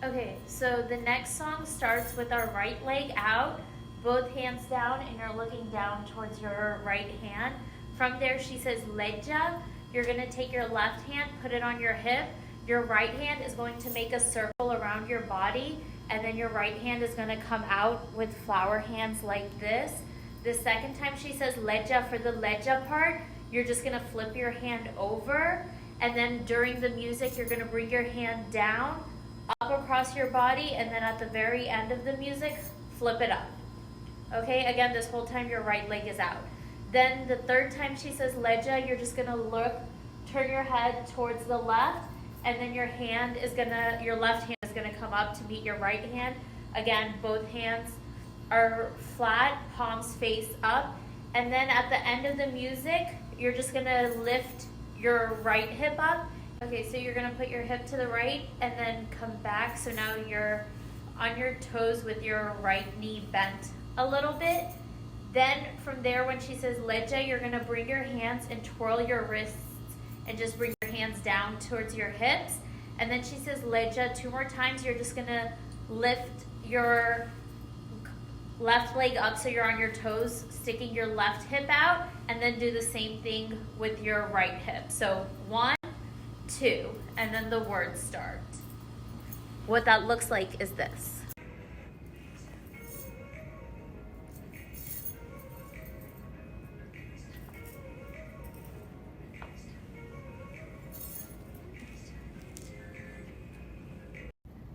Okay, so the next song starts with our right leg out, both hands down, and you're looking down towards your right hand. From there, she says Leja. You're gonna take your left hand, put it on your hip. Your right hand is going to make a circle around your body, and then your right hand is gonna come out with flower hands like this. The second time she says Leja, for the Leja part, you're just gonna flip your hand over, and then during the music, you're gonna bring your hand down, up across your body, and then at the very end of the music, flip it up. Okay, again, this whole time your right leg is out. Then the third time she says Leja, you're just gonna look, turn your head towards the left, and then your left hand is gonna come up to meet your right hand. Again, both hands are flat, palms face up, and then at the end of the music, you're just gonna lift your right hip up. Okay, so you're gonna put your hip to the right and then come back. So now you're on your toes with your right knee bent a little bit. Then from there, when she says Leja, you're gonna bring your hands and twirl your wrists and just bring your hands down towards your hips. And then she says Leja 2 more times. You're just gonna lift your left leg up so you're on your toes, sticking your left hip out, and then do the same thing with your right hip. So 1, 2, and then the words start. What that looks like is this.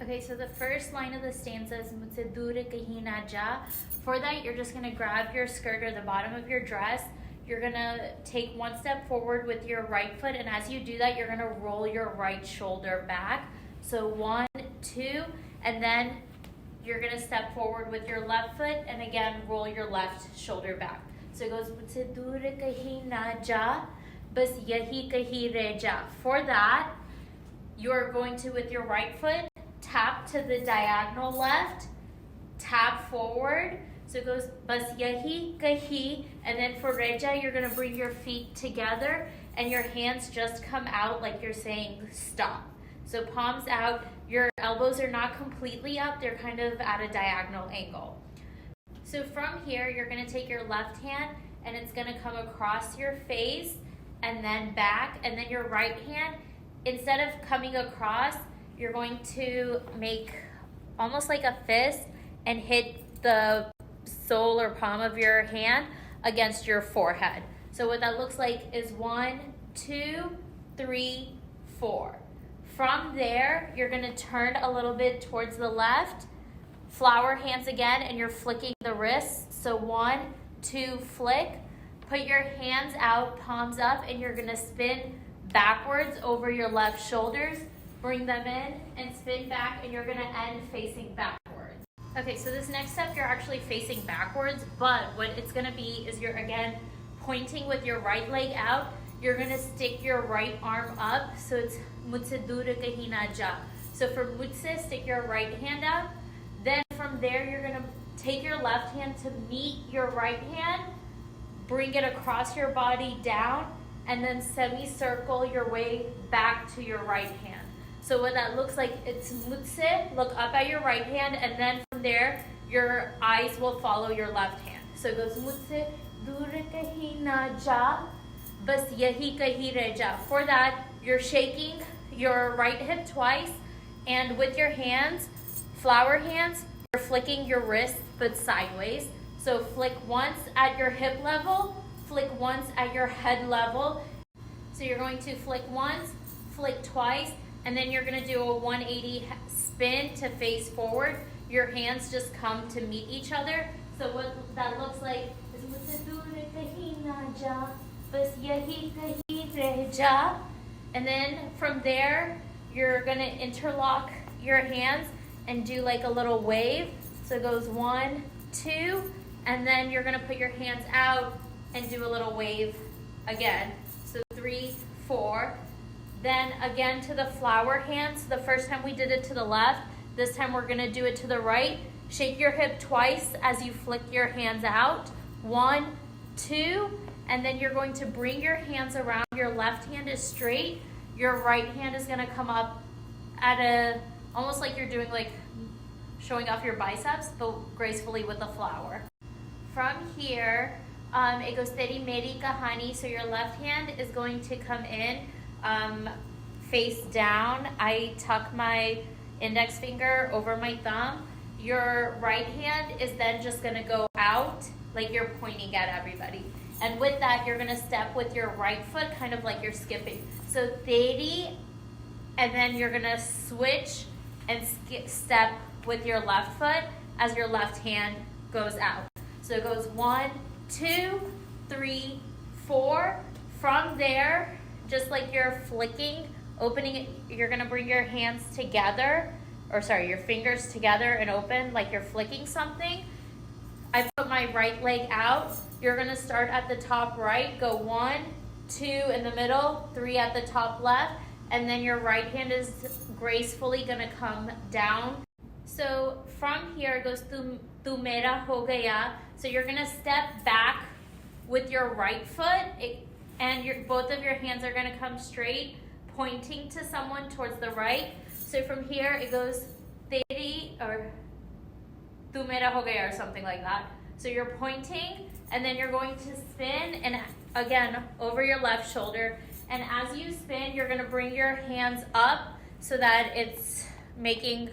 Okay, so the first line of the stanza is Mujhse dur kahin na ja. For that, you're just gonna grab your skirt or the bottom of your dress. You're gonna take 1 step forward with your right foot, and as you do that, you're gonna roll your right shoulder back. So 1, 2, and then you're gonna step forward with your left foot, and again, roll your left shoulder back. So it goes Mujhse dur kahin na ja, bas yahi kahi reh ja. For that, you're going to, with your right foot, tap to the diagonal left, tap forward. So it goes bas yahi kahi, and then for reja, you're gonna bring your feet together and your hands just come out like you're saying stop. So palms out, your elbows are not completely up, they're kind of at a diagonal angle. So from here, you're gonna take your left hand and it's gonna come across your face and then back, and then your right hand, instead of coming across, you're going to make almost like a fist and hit the sole or palm of your hand against your forehead. So what that looks like is 1, 2, 3, 4. From there, you're gonna turn a little bit towards the left, flower hands again, and you're flicking the wrists. So 1, 2, flick. Put your hands out, palms up, and you're gonna spin backwards over your left shoulders. Bring them in and spin back, and you're gonna end facing backwards. Okay, so this next step, you're actually facing backwards, but what it's gonna be is you're again pointing with your right leg out. You're gonna stick your right arm up, so it's Mujhse dur kahin na ja. So for Mujhse, stick your right hand up. Then from there, you're gonna take your left hand to meet your right hand, bring it across your body down, and then semicircle your way back to your right hand. So what that looks like, it's Mujhse, look up at your right hand, and then from there, your eyes will follow your left hand. So it goes Mujhse dur kahin na ja, bas yahi kahi reh ja. For that, you're shaking your right hip twice, and with your hands, flower hands, you're flicking your wrists but sideways. So flick once at your hip level, flick once at your head level. So you're going to flick once, flick twice, and then you're gonna do a 180 spin to face forward. Your hands just come to meet each other. So what that looks like is Mujhse dur kahin na ja, bas yahi kahi reh ja. And then from there, you're gonna interlock your hands and do like a little wave. So it goes 1, 2, and then you're gonna put your hands out and do a little wave again. So 3, 4. Then again to the flower hands. The first time we did it to the left. This time we're gonna do it to the right. Shake your hip twice as you flick your hands out. 1, 2, and then you're going to bring your hands around. Your left hand is straight. Your right hand is gonna come up at a almost like you're doing like showing off your biceps, but gracefully with the flower. From here, it goes Teri Meri Kahani, so your left hand is going to come in face down. I tuck my index finger over my thumb. Your right hand is then just gonna go out like you're pointing at everybody. And with that, you're gonna step with your right foot, kind of like you're skipping. So Teri, and then you're gonna switch and step with your left foot as your left hand goes out. So it goes 1, 2, 3, 4. From there, just like you're flicking, opening it, you're gonna bring your hands together, your fingers together and open like you're flicking something. I put my right leg out. You're gonna start at the top right, go 1, 2 in the middle, 3 at the top left, and then your right hand is gracefully gonna come down. So from here it goes tu mera ho gaya. So you're gonna step back with your right foot, and both of your hands are gonna come straight, pointing to someone towards the right. So from here it goes Teri or tu mera ho gaya or something like that. So you're pointing, and then you're going to spin, and again over your left shoulder. And as you spin, you're gonna bring your hands up so that it's making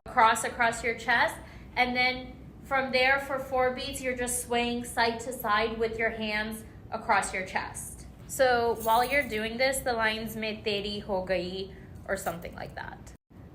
a cross across your chest. And then from there for 4 beats, you're just swaying side to side with your hands across your chest. So while you're doing this, the lines mein teri ho gayi or something like that.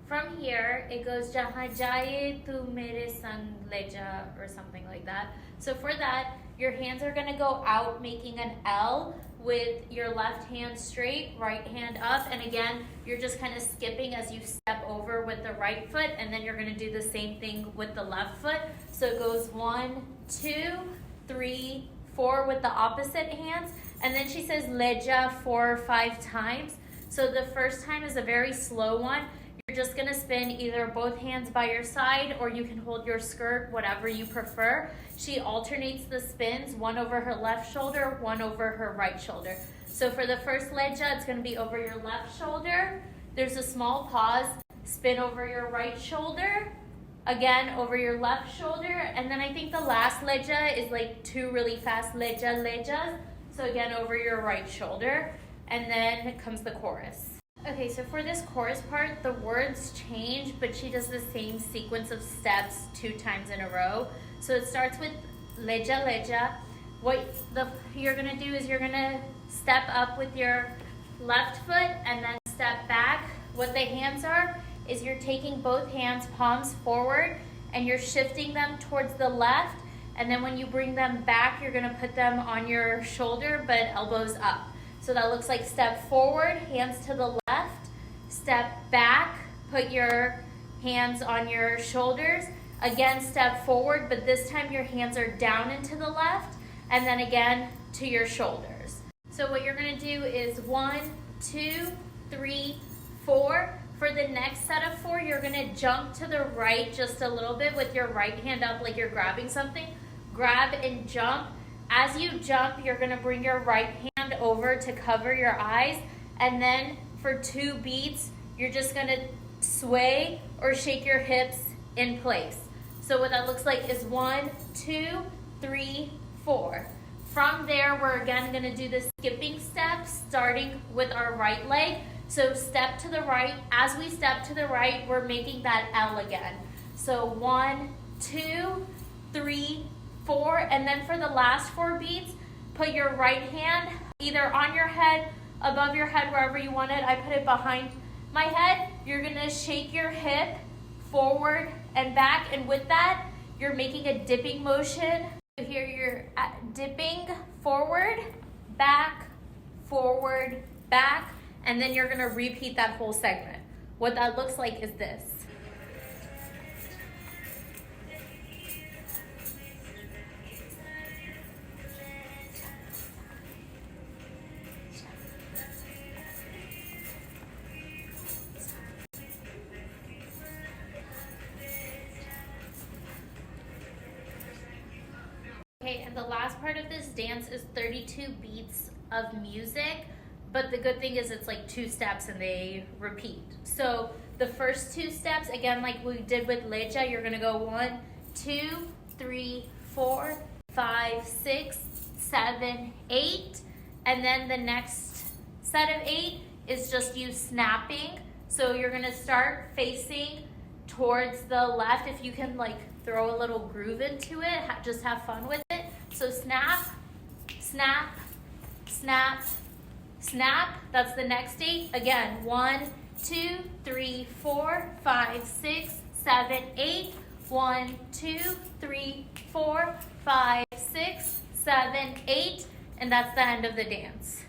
From here, it goes jahan jaye tu mere sang leja or something like that. So for that, your hands are gonna go out making an L with your left hand straight, right hand up. And again, you're just kind of skipping as you step over with the right foot, and then you're gonna do the same thing with the left foot. So it goes 1, 2, 3, 4 with the opposite hands. And then she says Leja 4 or 5 times. So the first time is a very slow one. You're just gonna spin either both hands by your side, or you can hold your skirt, whatever you prefer. She alternates the spins, one over her left shoulder, one over her right shoulder. So for the first Leja, it's gonna be over your left shoulder. There's a small pause, spin over your right shoulder, again over your left shoulder, and then I think the last Leja is like 2 really fast Lejas. So again over your right shoulder, and then comes the chorus. Okay, so for this chorus part, the words change, but she does the same sequence of steps 2 times in a row. So it starts with Leja, Leja. What you're gonna do is you're gonna step up with your left foot and then step back. What the hands are is you're taking both hands, palms forward, and you're shifting them towards the left. And then when you bring them back, you're gonna put them on your shoulder, but elbows up. So that looks like step forward, hands to the left, step back, put your hands on your shoulders, again step forward, but this time your hands are down and to the left, and then again to your shoulders. So what you're gonna do is 1, 2, 3, 4. For the next set of 4, you're gonna jump to the right just a little bit with your right hand up like you're grabbing something. Grab and jump. As you jump, you're gonna bring your right hand over to cover your eyes, and then for 2 beats, you're just gonna sway or shake your hips in place. So what that looks like is 1, 2, 3, 4. From there, we're again gonna do the skipping steps, starting with our right leg. So step to the right. As we step to the right, we're making that L again. So 1, 2, 3, 4, and then for the last 4 beats, put your right hand either on your head, above your head, wherever you want it. I put it behind my head. You're gonna shake your hip forward and back, and with that, you're making a dipping motion. So here you're dipping forward, back, and then you're gonna repeat that whole segment. What that looks like is this. Okay, and the last part of this dance is 32 beats of music, but the good thing is it's like 2 steps and they repeat. So the first 2 steps, again, like we did with Leja, you're gonna go 1, 2, 3, 4, 5, 6, 7, 8, and then the next set of 8 is just you snapping. So you're gonna start facing towards the left. If you can like throw a little groove into it, just have fun with it. So snap, snap, snap, snap. That's the next 8. Again, 1, 2, 3, 4, 5, 6, 7, 8. 1, 2, 3, 4, 5, 6, 7, 8. And that's the end of the dance.